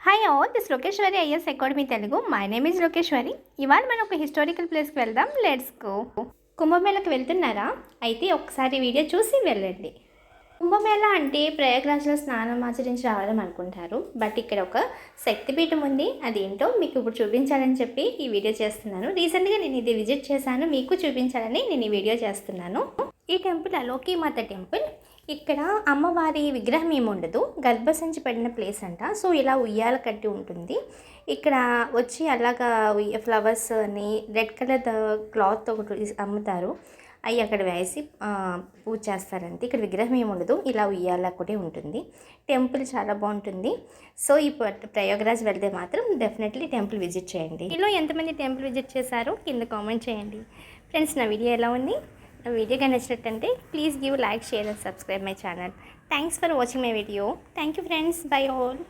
Hi all, this Lokeshwari IAS academy Telugu. My name is Lokeshwari. ఇవాళ మనం ఒక హిస్టారికల్ ప్లేస్కి వెళ్దాం. Let's go. కుంభమేళకు వెళ్తున్నారా? అయితే ఒకసారి వీడియో చూసి వెళ్ళండి. కుంభమేళ అంటే ప్రయాగ్రాజ్లో స్నానం ఆచరించి రావడం అనుకుంటారు. బట్ ఇక్కడ ఒక శక్తిపీఠం ఉంది. అదేంటో మీకు ఇప్పుడు చూపించాలని చెప్పి ఈ వీడియో చేస్తున్నాను. రీసెంట్గా నేను ఇది విజిట్ చేశాను, మీకు చూపించాలని నేను ఈ వీడియో చేస్తున్నాను. ఈ టెంపుల్ అలోకీమాత టెంపుల్. ఇక్కడ అమ్మవారి విగ్రహం ఏమి ఉండదు, గర్భసంచి పడిన ప్లేస్ అంట. సో ఇలా ఉయ్యాల కట్టి ఉంటుంది. ఇక్కడ వచ్చి అలాగా ఫ్లవర్స్ అని రెడ్ కలర్ క్లాత్ ఒకటి అమ్ముతారు, అవి అక్కడ వేసి పూజ చేస్తారంటే. ఇక్కడ విగ్రహం ఏమి ఉండదు, ఇలా ఉయ్యాల ఒకటే ఉంటుంది. టెంపుల్ చాలా బాగుంటుంది. సో ఈ ప్రయాగ్రాజ్ వెళ్తే మాత్రం డెఫినెట్లీ టెంపుల్ విజిట్ చేయండి. ఇలా ఎంతమంది టెంపుల్ విజిట్ చేశారో కింద కామెంట్ చేయండి. ఫ్రెండ్స్, నా వీడియో ఎలా ఉంది? నా వీడియో కానీ నచ్చినట్టంటే please give like, share and subscribe my channel. Thanks for watching my video. Thank you friends. Bye all.